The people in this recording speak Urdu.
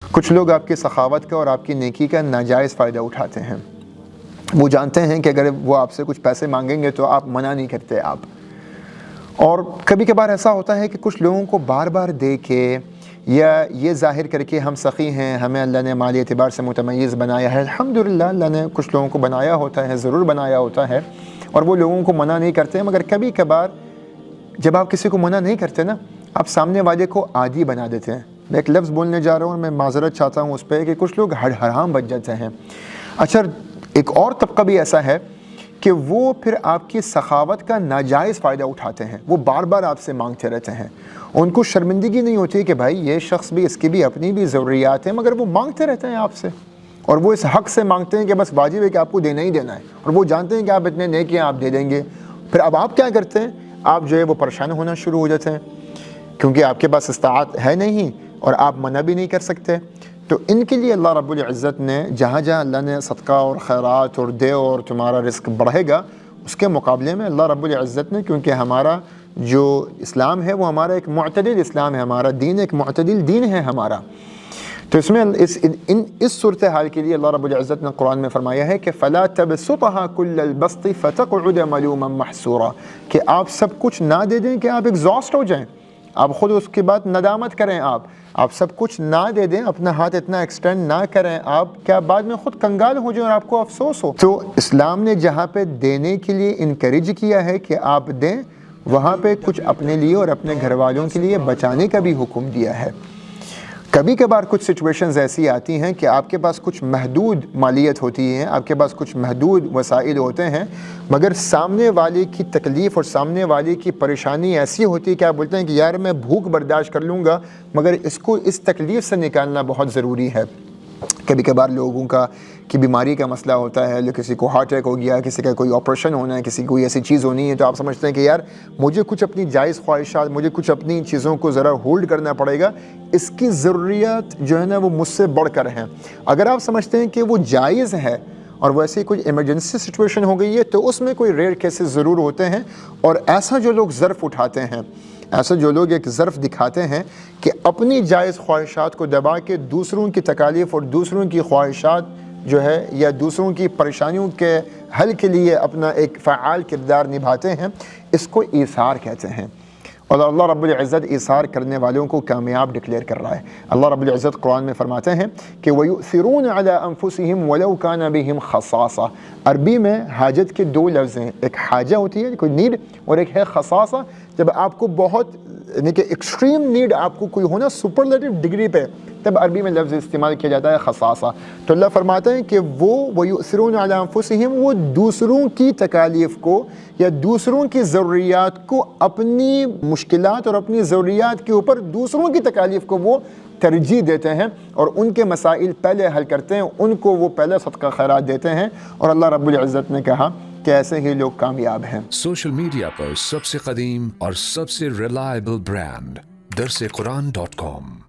کچھ لوگ آپ کی سخاوت کا اور آپ کی نیکی کا ناجائز فائدہ اٹھاتے ہیں. وہ جانتے ہیں کہ اگر وہ آپ سے کچھ پیسے مانگیں گے تو آپ منع نہیں کرتے آپ. اور کبھی کبھار ایسا ہوتا ہے کہ کچھ لوگوں کو بار بار دے کے یا یہ ظاہر کر کے ہم سخی ہیں, ہمیں اللہ نے مالی اعتبار سے متمیز بنایا ہے. الحمدللہ اللہ نے کچھ لوگوں کو بنایا ہوتا ہے, ضرور بنایا ہوتا ہے, اور وہ لوگوں کو منع نہیں کرتے. مگر کبھی کبھار جب آپ کسی کو منع نہیں کرتے نا, آپ سامنے والے کو عادی بنا دیتے ہیں. میں ایک لفظ بولنے جا رہا ہوں اور میں معذرت چاہتا ہوں اس پہ کہ کچھ لوگ حرام بن جاتے ہیں. اچھا, ایک اور طبقہ بھی ایسا ہے کہ وہ پھر آپ کی سخاوت کا ناجائز فائدہ اٹھاتے ہیں. وہ بار بار آپ سے مانگتے رہتے ہیں. ان کو شرمندگی نہیں ہوتی کہ بھائی یہ شخص بھی, اس کی بھی اپنی بھی ضروریات ہیں, مگر وہ مانگتے رہتے ہیں آپ سے, اور وہ اس حق سے مانگتے ہیں کہ بس واجب ہے کہ آپ کو دینا ہی دینا ہے, اور وہ جانتے ہیں کہ آپ اتنے نیک ہیں آپ دے دیں گے. پھر اب آپ کیا کرتے ہیں, آپ جو ہے وہ پریشان ہونا شروع ہو جاتے ہیں, کیونکہ آپ کے پاس استطاعت ہے نہیں اور آپ منع بھی نہیں کر سکتے. تو ان کے لیے اللہ رب العزت نے جہاں جہاں اللہ نے صدقہ اور خیرات اور دے اور تمہارا رزق بڑھے گا, اس کے مقابلے میں اللہ رب العزت نے, کیونکہ ہمارا جو اسلام ہے وہ ہمارا ایک معتدل اسلام ہے, ہمارا دین ایک معتدل دین ہے ہمارا, تو اس میں اس صورتحال کے لیے اللہ رب العزت نے قرآن میں فرمایا ہے کہ فَلَا تَبْسُطْهَا كُلَّ الْبَسْطِ فَتَقْعُدَ مَلُومًا مَحْسُورًا, کہ آپ سب کچھ نہ دے دیں کہ آپ ایگزاسٹ ہو جائیں, آپ خود اس کے بعد ندامت کریں. آپ سب کچھ نہ دے دیں, اپنا ہاتھ اتنا ایکسٹینڈ نہ کریں آپ کیا بعد میں خود کنگال ہو جائیں اور آپ کو افسوس ہو. تو اسلام نے جہاں پہ دینے کے لیے انکریج کیا ہے کہ آپ دیں, وہاں پہ کچھ اپنے لیے اور اپنے گھر والوں کے لیے بچانے کا بھی حکم دیا ہے. کبھی کبھار کچھ سچویشنز ایسی آتی ہیں کہ آپ کے پاس کچھ محدود مالیت ہوتی ہے, آپ کے پاس کچھ محدود وسائل ہوتے ہیں, مگر سامنے والے کی تکلیف اور سامنے والے کی پریشانی ایسی ہوتی ہے کہ آپ بولتے ہیں کہ یار میں بھوک برداشت کر لوں گا, مگر اس کو اس تکلیف سے نکالنا بہت ضروری ہے. کبھی کبھار لوگوں کی بیماری کا مسئلہ ہوتا ہے, کسی کو ہارٹ اٹیک ہو گیا, کسی کا کوئی آپریشن ہونا ہے, کسی کو کوئی ایسی چیز ہونی ہے, تو آپ سمجھتے ہیں کہ یار مجھے کچھ اپنی جائز خواہشات, مجھے کچھ اپنی چیزوں کو ذرا ہولڈ کرنا پڑے گا, اس کی ضروریات جو ہے نا وہ مجھ سے بڑھ کر ہیں. اگر آپ سمجھتے ہیں کہ وہ جائز ہے اور ویسے کوئی ایمرجنسی سچویشن ہو گئی ہے, تو اس میں کوئی ریئر کیسز ضرور ہوتے ہیں. اور ایسا جو لوگ ظرف اٹھاتے ہیں, ایسا جو لوگ ایک ظرف دکھاتے ہیں کہ اپنی جائز خواہشات کو دبا کے دوسروں کی تکالیف اور دوسروں کی خواہشات جو ہے یا دوسروں کی پریشانیوں کے حل کے لیے اپنا ایک فعال کردار نبھاتے ہیں, اس کو ایثار کہتے ہیں. اور اللہ رب العزت ایثار کرنے والوں کو کامیاب ڈکلیئر کر رہا ہے. اللہ رب العزت قرآن میں فرماتے ہیں کہ وَيُؤْثِرُونَ عَلَىٰ أَنفُسِهِمْ وَلَوْ كَانَ بِهِمْ خَصَاصَةٌ. عربی میں حاجت کے دو لفظ ہیں, ایک حاجہ ہوتی ہے کوئی نیڈ, اور ایک ہے خصاصہ, جب آپ کو بہت یعنی کہ ایکسٹریم نیڈ آپ کو کوئی ہونا سپرلیٹو ڈگری پہ, تب عربی میں لفظ استعمال کیا جاتا ہے خصاصہ. تو اللہ فرماتے ہیں کہ وَيُؤْثِرُونَ عَلَىٰ أَنفُسِهِمْ, وہ دوسروں کی تکالیف کو یا دوسروں کی ضروریات کو اپنی مشکلات اور اپنی ضروریات کے اوپر دوسروں کی تکالیف کو وہ ترجیح دیتے ہیں, اور ان کے مسائل پہلے حل کرتے ہیں, ان کو وہ پہلے صدقہ خیرات دیتے ہیں. اور اللہ رب العزت نے کہا کہ ایسے ہی لوگ کامیاب ہیں. سوشل میڈیا پر سب سے قدیم اور سب سے ریلائبل برانڈ درسقرآن.com